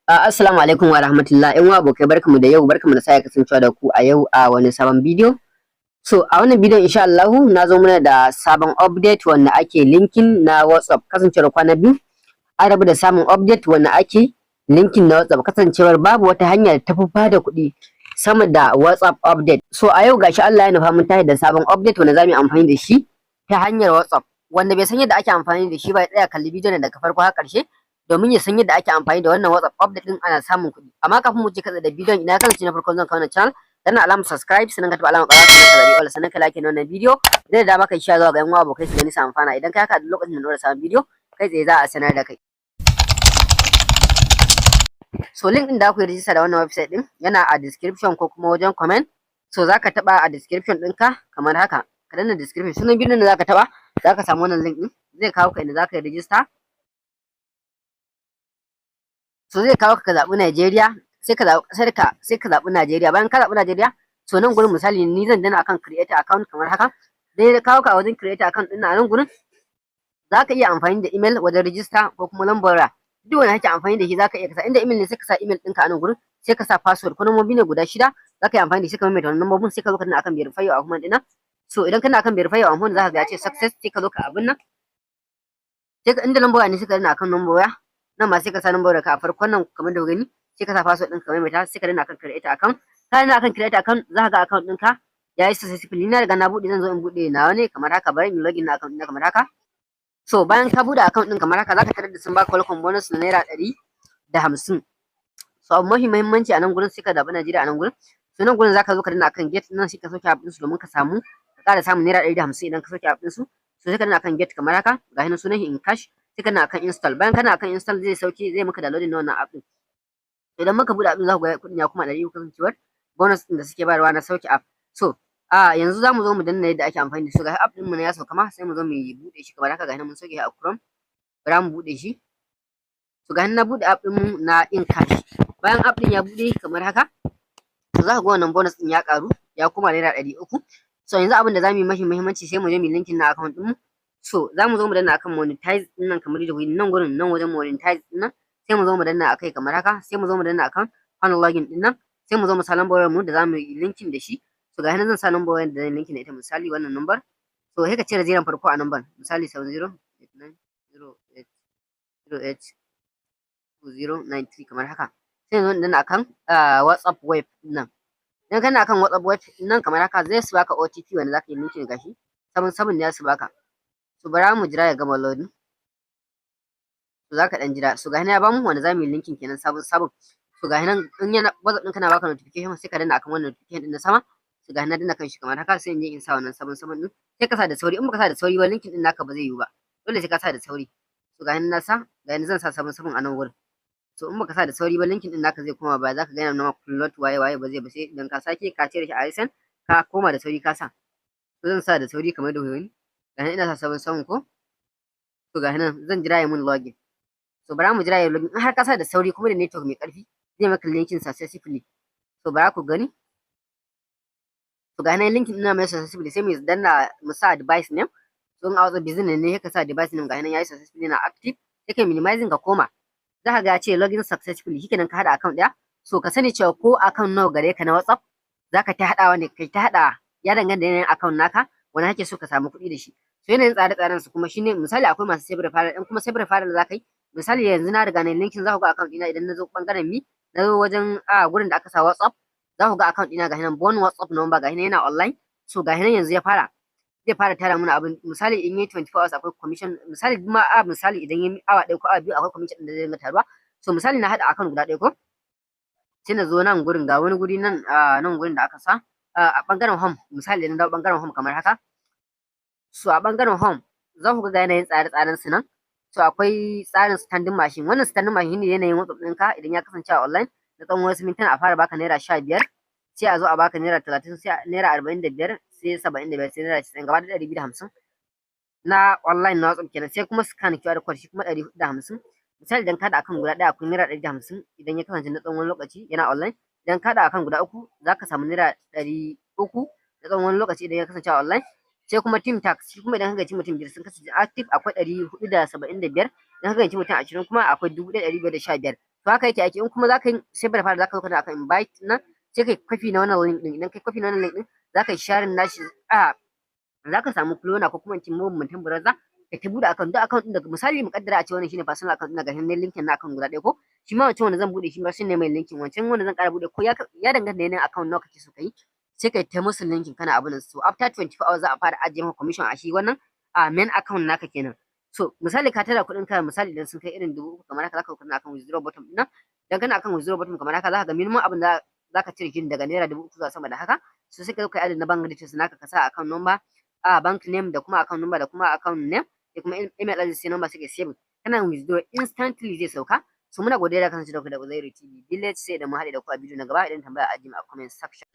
Assalamu alaikum wa rahmatullah. In wa abokai barkamu da yau, barkamu da sake kasancewa da ku a yau a wani sabon bidiyo. So a wannan bidiyon insha Allahu na zo mana da sabon update wanda ake linkin na WhatsApp kasancewar kwana biyu. An rabu da samun update wanda ake linkin na WhatsApp kasancewar babu wata hanya da ta fi bada kuɗi sama da WhatsApp update. So a yau gashi Allah ya nufa mun tashi da sabon update wanda za mu yi amfani da shi ta hanyar WhatsApp. Wanda bai san yadda ake amfani da shi ba ya tsaya kalli bidiyon daga farko har ƙarshe domin ya san yadda ake amfani da wannan WhatsApp update din ana samun kuɗi. Amma kafin mu je katsa da bidiyon ina kan na farko zan kawo na channel dan alamar subscribe sannan ka taɓa alamar ƙarar sannan ka zabi all sannan ka like na wannan bidiyo zai da maka share zuwa ga yan uwa abokai su gani su amfana idan kai haka duk lokacin da na ɗora sabon bidiyo kai tsaye za a sanar da kai. So link din da ku yi rijista da wannan website din yana a description ko kuma wajen comment. So zaka taɓa a description ɗinka kamar haka ka danna description sunan bidiyon da zaka taɓa zaka samu wannan link din zai kawo ka inda zaka yi rijista. So zai kawo ka zaɓi Najeriya sai ka zaɓi ƙasarka sai ka zaɓi Najeriya bayan ka zaɓi Najeriya so nan gurin misali ni zan dana akan creator account kamar haka zai kawo ka a wajen creator account ɗin a nan gurin za ka iya amfani da email wajen register ko kuma lambar waya duk wanda kake amfani da shi za ka iya kasa inda email ne sai ka sa email ɗinka a nan gurin sai ka sa password ko nambobi ne guda 6 za ka yi amfani da shi kamar mai wannan lambobin sai ka zo ka dana akan verify a hukumar ɗina so idan kana akan verify a hukumar za ka ga ya ce success sai ka zo ka abin nan sai ka inda lambar waya ne sai ka dana akan lambar waya nan ma sai ka sa number ka a farkon nan kamar da gani sai ka sa password ɗin kamar mai ta sai ka danna akan create account ka danna akan create account za ka ga account ɗinka ya yi successfully na riga na buɗe zan zo in buɗe nawa ne kamar haka bari in login na account ɗina kamar haka so bayan ka buɗe account ɗin kamar haka za ka tarar da sun baka welcome bonus na naira 150 so abu mafi muhimmanci a nan gurin sai ka zaɓi Najeriya a nan gurin so nan gurin za ka zo ka danna akan get nan sai ka sauke app ɗinsu domin ka samu ka ƙara samun naira 150 idan ka sauke app ɗinsu so sai ka danna akan get kamar haka ga hinan sunan shi in cash sai kana akan install bayan kana akan install zai sauke zai maka downloading na wannan app din idan muka bude app din za ku ga kudin ya kuma 100 kasancewar bonus din da suke bayarwa na sauke app so yanzu zamu zo mu danna yadda ake amfani da shi ga app din mu ne ya sauka ma sai mu zo mu bude shi kamar haka ga nan mun sauke a Chrome bara mu bude shi so ga na bude app din mu na in cash bayan app din ya bude kamar haka to za ku ga wannan bonus din ya karu ya kuma naira 300 so yanzu abin da zamu yi mafi muhimmanci sai mu je mu linkin na account din mu so za mu zo mu danna akan monetize din nan kamar da nan gurin nan wajen monetize din nan sai mu zo mu danna akai kamar haka sai mu zo mu danna akan funnel login din nan sai mu zo mu sa lambar mu da za mu yi linkin da shi so ga nan zan sa lambar wayar da zan linkin da ita misali wannan number so sai ka cire ziran farko a number misali 7089082093 kamar haka sai mu danna akan WhatsApp web nan idan kana akan WhatsApp web nan kamar haka zai su baka OTP wanda zaka yi linkin gashi 77 ne su baka so bara mu jira ya gama loading so zaka dan jira so ga ya bamu wanda zamu yi linkin kenan sabon so ga nan in yana WhatsApp din kana baka notification sai ka danna akan wannan notification din na sama so ga na danna kan shi kamar haka sai in je in sa wannan sabon din sai ka sa da sauri in baka sa da sauri ba linkin din naka ba zai yiwu ba dole sai ka sa da sauri so ga na sa ga zan sa sabon a nan wurin so in baka sa da sauri ba linkin din naka zai koma ba zaka ga yana nuna plot waye ba zai ba sai idan ka sake ka cire shi a recent ka koma da sauri ka sa so zan sa da sauri kamar da wani ga ina sa sabon ko to ga nan zan jira ya mun login so bara mu jira ya login in har ka sa da sauri kuma da network mai karfi zai maka linkin successfully so bara ku gani to ga nan linkin ina mai successfully sai mu danna mu sa device name so in a whatsapp business ne ka sa device name ga nan yayi successfully na active sai kai minimizing ka koma za ka ga ya ce login successfully shikenan ka hada account daya so ka sani cewa ko account nawa gare ka na whatsapp zaka ta hadawa ne kai ta hada ya danganta da yanayin account naka wani kake so ka samu kuɗi da shi so yanayin tsare-tsaren su kuma shine misali akwai masu sabre fara in kuma sabre fara da zaka yi misali yanzu na riga na linkin za ku ga account ɗina idan na zo bangaren mi na zo wajen gurin da aka sa WhatsApp za ku ga account ɗina ga hinan bon WhatsApp number ga hinan yana online so ga hinan yanzu zai fara tara mana abin misali in yi 24 hours akwai commission misali kuma misali idan yi awa 1 ko awa 2 akwai commission din da zai dinga taruwa so misali na hada account guda 1 ko sai na zo nan gurin ga wani guri nan nan gurin da aka sa a bangaren home misali idan dawo bangaren home kamar haka so a bangaren home za ku ga yanayin tsare-tsaren su nan so akwai tsarin standing machine wannan standing machine ne yanayin WhatsApp ɗinka idan ya kasance a online na tsawon wasu mintuna a fara baka naira 15 sai a zo a baka naira 30 sai naira 45 sai 75 sai naira 90 gaba da 250 na online na WhatsApp kenan sai kuma scan QR code shi kuma 450 misali idan ka da akan guda ɗaya akwai naira 150 idan ya kasance na tsawon wani lokaci yana online idan ka da akan guda 3 zaka samu naira 300 na tsawon wani lokaci idan ya kasance a online sai kuma team tax shi kuma idan ka gaci mutum 5 sun kasance active akwai 475 idan ka gaci mutum 20 kuma akwai 1515 to haka yake aiki. In kuma zaka yi sai da fara zaka zo kana akan invite nan sai kai kwafi na wannan link din. Idan kai kwafi na wannan link din zaka yi sharing nashi zaka samu cloner ko kuma in ce mabambantan browser ka ta bude account. Duk account din da misali mukaddara a ce wannan shine personal account din ga hin linkin na account guda ɗaya ko shi ma wancan wanda zan bude shi ma shine mai linkin wancan wanda zan ƙara bude ko ya danganta da yanayin account nawa kake so kai sai kai ta musu linkin kana abun so after 24 hours za a fara ajiye maka commission a shi wannan main account naka kenan. So misali ka tara kuɗin ka misali idan sun kai irin 3,000 kamar haka zaka kana akan withdraw button din nan dan kana akan withdraw button kamar haka zaka ga minimum abin da zaka cire shi daga naira 3,000 zuwa sama da haka. So sai ka zo kai adadin na bank details naka ka sa account number bank name da kuma account number da kuma account name da kuma email address sai number sai ka save kana withdraw instantly zai sauka. So muna godiya da kasance da ku da Uzairu TV. Village sai da mu haɗe da ku a bidiyo na gaba idan tambaya a a comment section.